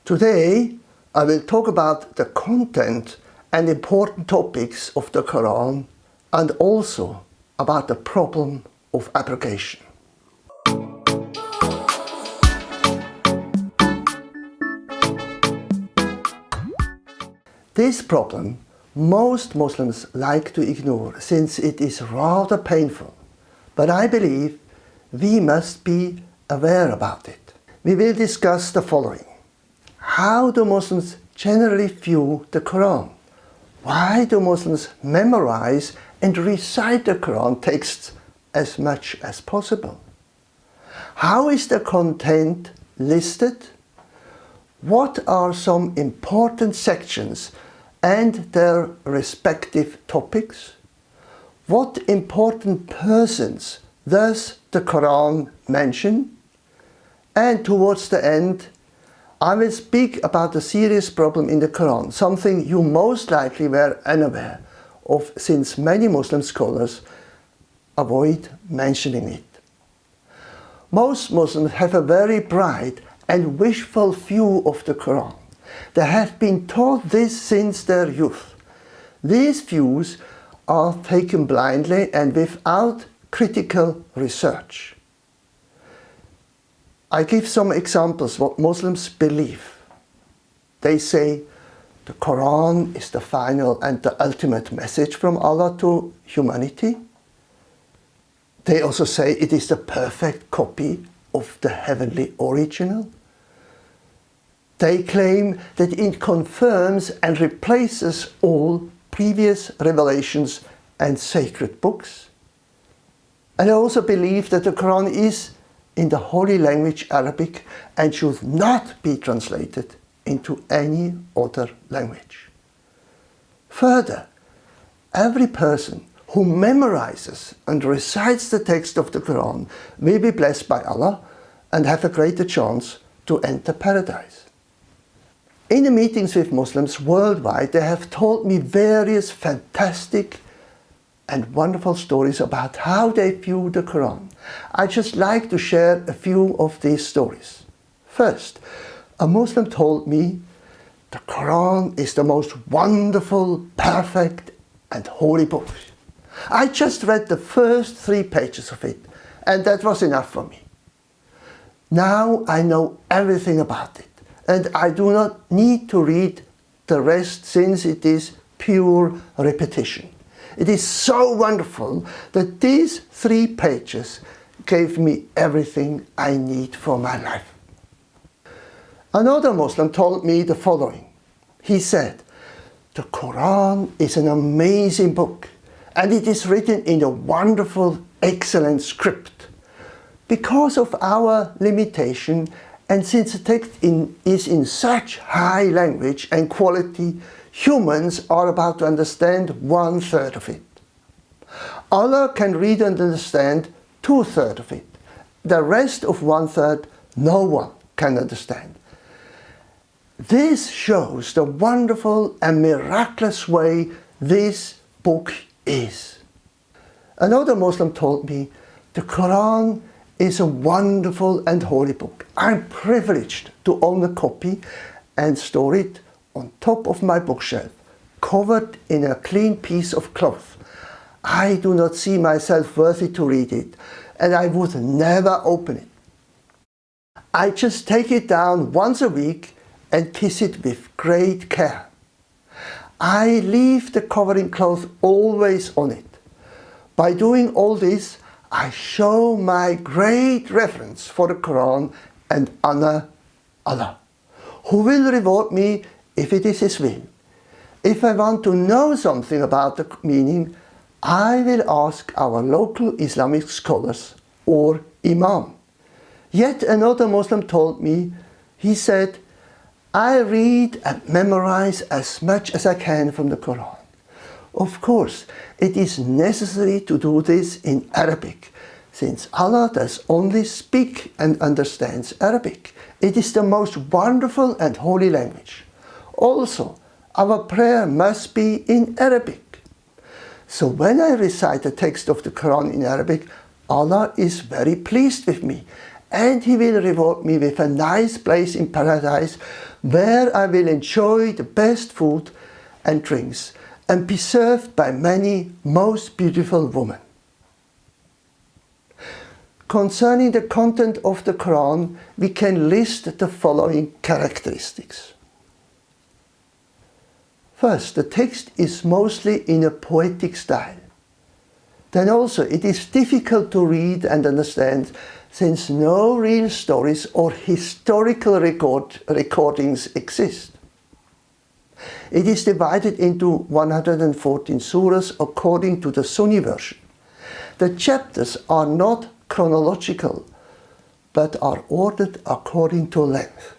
Today I will talk about the content and important topics of the Quran and also about the problem of abrogation. This problem most Muslims like to ignore since it is rather painful, but I believe we must be aware about it. We will discuss the following. How do Muslims generally view the Quran? Why do Muslims memorize and recite the Quran texts as much as possible? How is the content listed? What are some important sections and their respective topics? What important persons does the Quran mention? And towards the end, I will speak about a serious problem in the Quran, something you most likely were unaware of since many Muslim scholars avoid mentioning it. Most Muslims have a very bright and wishful view of the Quran. They have been taught this since their youth. These views are taken blindly and without critical research. I give some examples what Muslims believe. They say the Quran is the final and the ultimate message from Allah to humanity. They also say it is the perfect copy of the heavenly original. They claim that it confirms and replaces all previous revelations and sacred books. And they also believe that the Quran is in the holy language Arabic and should not be translated into any other language. Further, every person who memorizes and recites the text of the Quran will be blessed by Allah and have a greater chance to enter paradise. In the meetings with Muslims worldwide, they have told me various fantastic and wonderful stories about how they view the Quran. I just like to share a few of these stories. First, a Muslim told me the Quran is the most wonderful, perfect and holy book. I just read the first 3 pages of it and that was enough for me. Now I know everything about it and I do not need to read the rest since it is pure repetition. It is so wonderful that these 3 pages gave me everything I need for my life. Another Muslim told me the following. He said, the Quran is an amazing book and it is written in a wonderful, excellent script. Because of our limitation and since the text is in such high language and quality, humans are about to understand 1/3 of it. Allah can read and understand 2/3 of it. The rest of 1/3 no one can understand. This shows the wonderful and miraculous way this book is. Another Muslim told me the Quran is a wonderful and holy book. I'm privileged to own a copy and store it on top of my bookshelf, covered in a clean piece of cloth. I do not see myself worthy to read it, and I would never open it. I just take it down once a week and kiss it with great care. I leave the covering cloth always on it. By doing all this, I show my great reverence for the Quran and honor Allah, who will reward me if it is His will. If I want to know something about the meaning, I will ask our local Islamic scholars or Imam. Yet another Muslim told me, he said, I read and memorize as much as I can from the Quran. Of course, it is necessary to do this in Arabic, since Allah does only speak and understands Arabic. It is the most wonderful and holy language. Also, our prayer must be in Arabic. So when I recite the text of the Quran in Arabic, Allah is very pleased with me and He will reward me with a nice place in paradise where I will enjoy the best food and drinks and be served by many most beautiful women. Concerning the content of the Quran, we can list the following characteristics. First, the text is mostly in a poetic style. Then also, it is difficult to read and understand since no real stories or historical recordings exist. It is divided into 114 surahs according to the Sunni version. The chapters are not chronological, but are ordered according to length.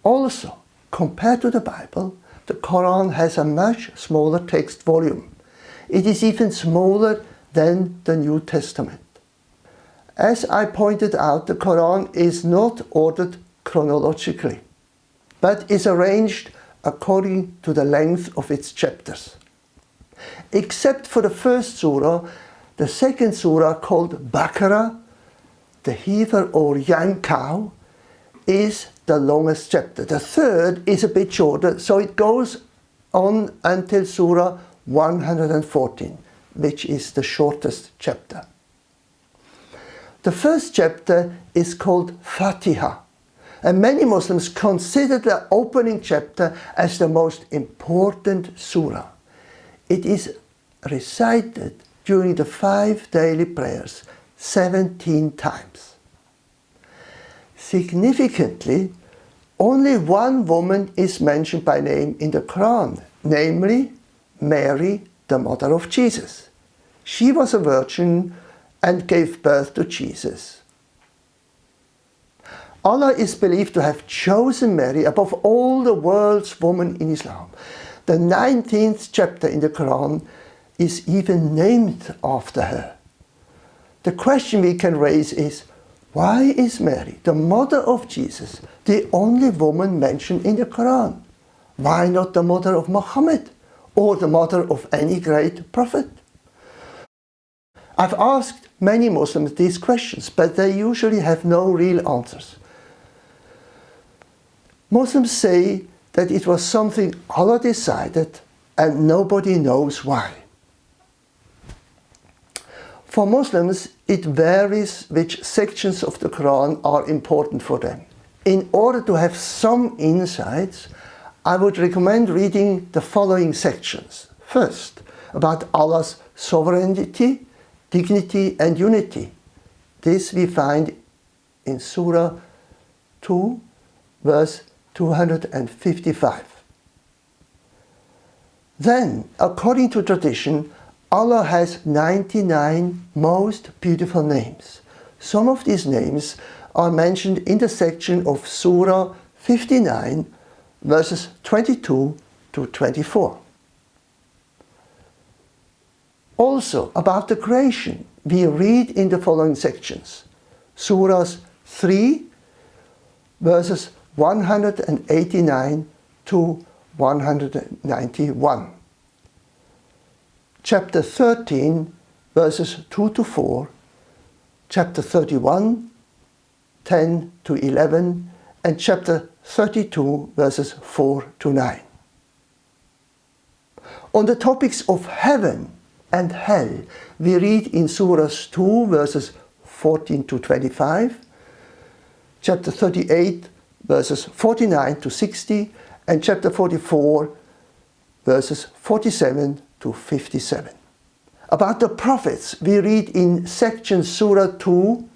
Also, compared to the Bible, the Quran has a much smaller text volume. It is even smaller than the New Testament. As I pointed out, the Quran is not ordered chronologically, but is arranged according to the length of its chapters. Except for the first surah, the second surah called Baqarah, the heifer or young cow, is the longest chapter. The third is a bit shorter, so it goes on until surah 114, which is the shortest chapter. The first chapter is called Fatiha, and many Muslims consider the opening chapter as the most important surah. It is recited during the 5 daily prayers 17 times. Significantly, only one woman is mentioned by name in the Quran, namely Mary, the mother of Jesus. She was a virgin and gave birth to Jesus. Allah is believed to have chosen Mary above all the world's women in Islam. The 19th chapter in the Quran is even named after her. The question we can raise is, why is Mary, the mother of Jesus, the only woman mentioned in the Quran? Why not the mother of Muhammad or the mother of any great prophet? I've asked many Muslims these questions, but they usually have no real answers. Muslims say that it was something Allah decided and nobody knows why. For Muslims, it varies which sections of the Quran are important for them. In order to have some insights, I would recommend reading the following sections. First, about Allah's sovereignty, dignity and unity. This we find in Surah 2, verse 255. Then, according to tradition, Allah has 99 most beautiful names. Some of these names are mentioned in the section of Surah 59, verses 22 to 24. Also, about the creation, we read in the following sections. Surahs 3, verses 189 to 191. Chapter 13, verses 2 to 4. Chapter 31, 10 to 11. And chapter 32, verses 4 to 9. On the topics of heaven and hell, we read in Surahs 2, verses 14 to 25, chapter 38, verses 49 to 60, and chapter 44, verses 47 to 57. About the prophets, we read in section Surah 2,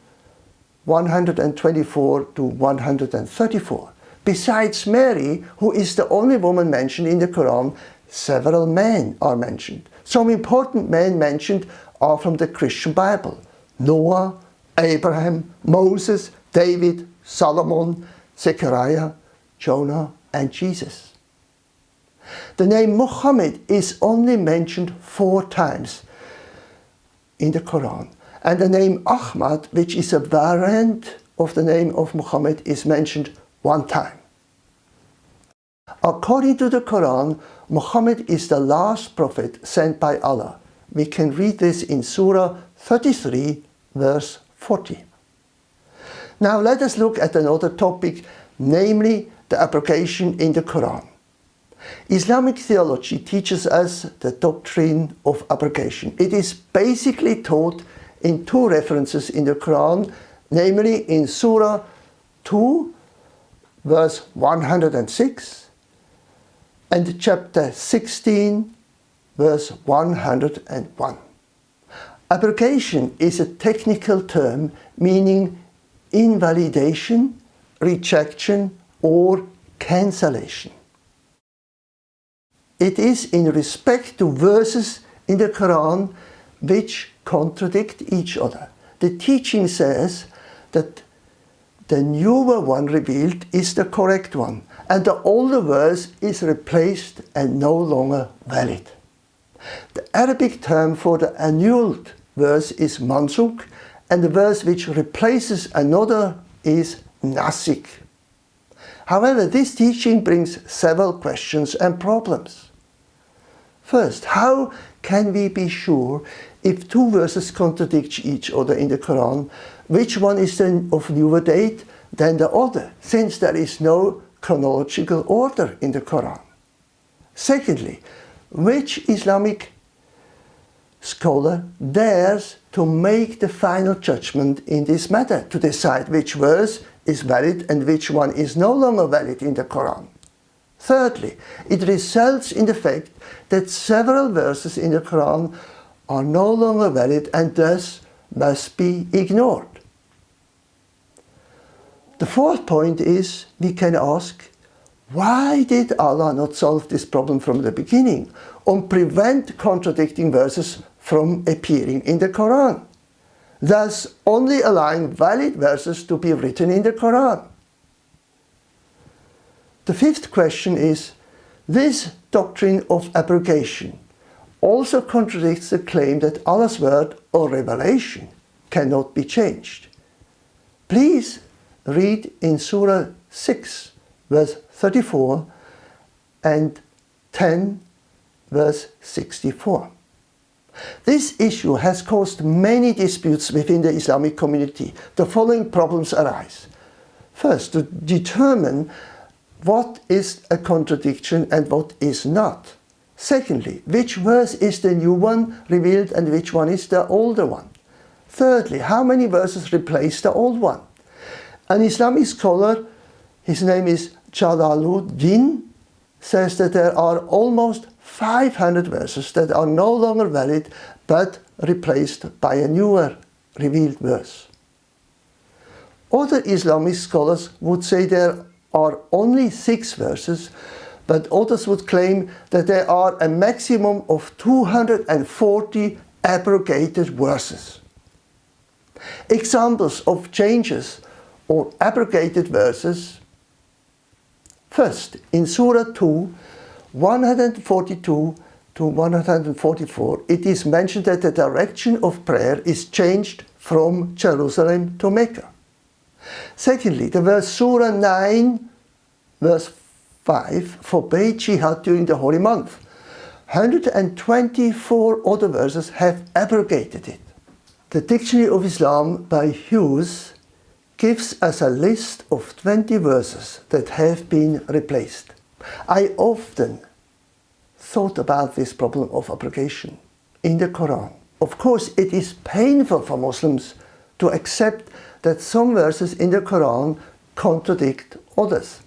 124 to 134. Besides Mary, who is the only woman mentioned in the Quran, several men are mentioned. Some important men mentioned are from the Christian Bible: Noah, Abraham, Moses, David, Solomon, Zechariah, Jonah, and Jesus. The name Muhammad is only mentioned 4 times in the Quran, and the name Ahmad, which is a variant of the name of Muhammad, is mentioned 1 time. According to the Quran, Muhammad is the last prophet sent by Allah. We can read this in Surah 33, verse 40. Now let us look at another topic, namely the abrogation in the Quran. Islamic theology teaches us the doctrine of abrogation. It is basically taught in two references in the Quran, namely in Surah 2, verse 106, and chapter 16, verse 101. Abrogation is a technical term meaning invalidation, rejection, or cancellation. It is in respect to verses in the Quran which contradict each other. The teaching says that the newer one revealed is the correct one, and the older verse is replaced and no longer valid. The Arabic term for the annulled verse is mansukh, and the verse which replaces another is nasikh. However, this teaching brings several questions and problems. First, how can we be sure if two verses contradict each other in the Quran, which one is then of newer date than the other, since there is no chronological order in the Quran? Secondly, which Islamic scholar dares to make the final judgment in this matter, to decide which verse is valid and which one is no longer valid in the Quran? Thirdly, it results in the fact that several verses in the Quran are no longer valid and thus must be ignored. The fourth point is, we can ask, why did Allah not solve this problem from the beginning and prevent contradicting verses from appearing in the Quran, thus only allowing valid verses to be written in the Quran? The fifth question is, this doctrine of abrogation also contradicts the claim that Allah's word or revelation cannot be changed. Please read in Surah 6, verse 34 and 10, verse 64. This issue has caused many disputes within the Islamic community. The following problems arise. First, to determine what is a contradiction and what is not. Secondly, which verse is the new one revealed and which one is the older one? Thirdly, how many verses replace the old one? An Islamic scholar, his name is Jalaluddin, says that there are almost 500 verses that are no longer valid but replaced by a newer revealed verse. Other Islamic scholars would say there are only 6 verses, but others would claim that there are a maximum of 240 abrogated verses. Examples of changes or abrogated verses. First, in Surah 2, 142 to 144, it is mentioned that the direction of prayer is changed from Jerusalem to Mecca. Secondly, the verse Surah 9, verse 5, forbade jihad during the holy month. 124 other verses have abrogated it. The Dictionary of Islam by Hughes gives us a list of 20 verses that have been replaced. I often thought about this problem of abrogation in the Quran. Of course, it is painful for Muslims to accept that some verses in the Quran contradict others.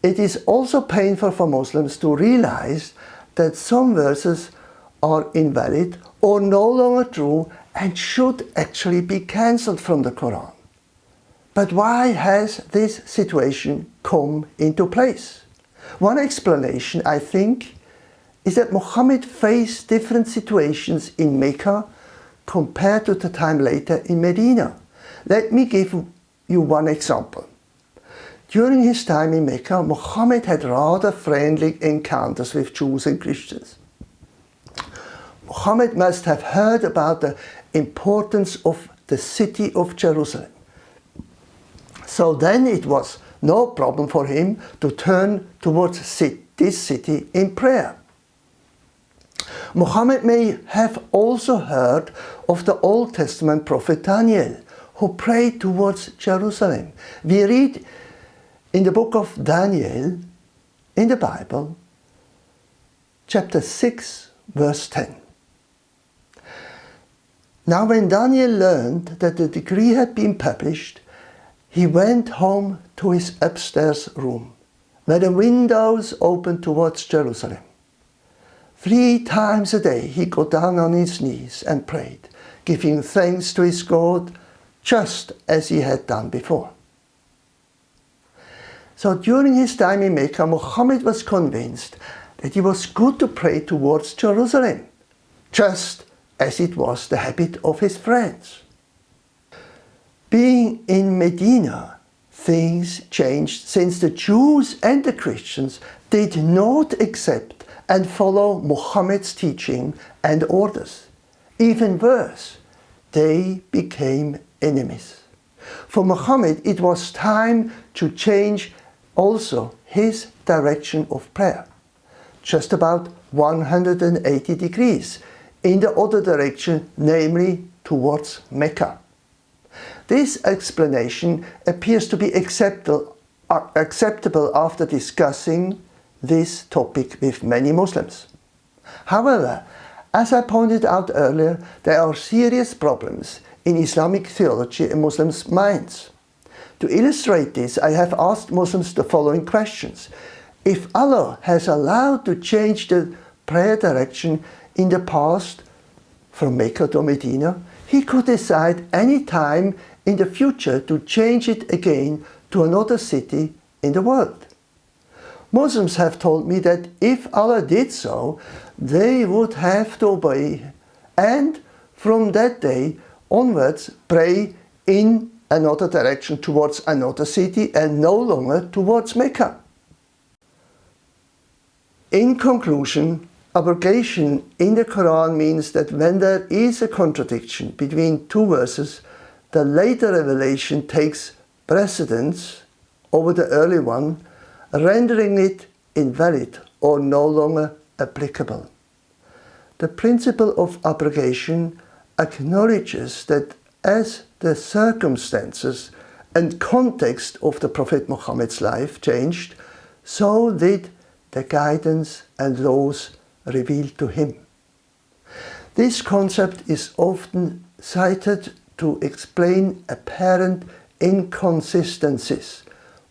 It is also painful for Muslims to realize that some verses are invalid or no longer true and should actually be cancelled from the Quran. But why has this situation come into place? One explanation, I think, is that Muhammad faced different situations in Mecca compared to the time later in Medina. Let me give you one example. During his time in Mecca, Muhammad had rather friendly encounters with Jews and Christians. Muhammad must have heard about the importance of the city of Jerusalem. So then it was no problem for him to turn towards this city in prayer. Muhammad may have also heard of the Old Testament prophet Daniel, who prayed towards Jerusalem. We read in the book of Daniel, in the Bible, chapter 6, verse 10. Now when Daniel learned that the decree had been published, he went home to his upstairs room, where the windows opened towards Jerusalem. 3 times a day he got down on his knees and prayed, giving thanks to his God, just as he had done before. So during his time in Mecca, Muhammad was convinced that it was good to pray towards Jerusalem, just as it was the habit of his friends. Being in Medina, things changed since the Jews and the Christians did not accept and follow Muhammad's teaching and orders. Even worse, they became enemies. For Muhammad, it was time to change also his direction of prayer, just about 180 degrees in the other direction, namely towards Mecca. This explanation appears to be acceptable after discussing this topic with many Muslims. However, as I pointed out earlier, there are serious problems in Islamic theology and Muslims' minds. To illustrate this, I have asked Muslims the following questions. If Allah has allowed to change the prayer direction in the past from Mecca to Medina, He could decide any time in the future to change it again to another city in the world. Muslims have told me that if Allah did so, they would have to obey and from that day onwards pray in another direction towards another city and no longer towards Mecca. In conclusion, abrogation in the Quran means that when there is a contradiction between 2 verses, the later revelation takes precedence over the early one, rendering it invalid or no longer applicable. The principle of abrogation acknowledges that as the circumstances and context of the Prophet Muhammad's life changed, so did the guidance and laws revealed to him. This concept is often cited to explain apparent inconsistencies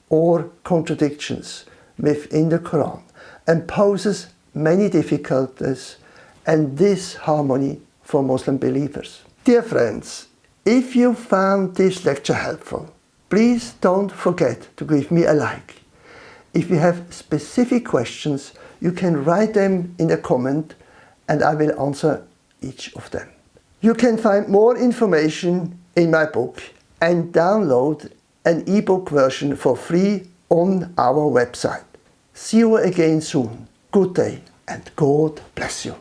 or contradictions within the Quran and poses many difficulties and disharmony for Muslim believers. Dear friends, if you found this lecture helpful, please don't forget to give me a like. If you have specific questions, you can write them in a comment and I will answer each of them. You can find more information in my book and download an ebook version for free on our website. See you again soon. Good day and God bless you.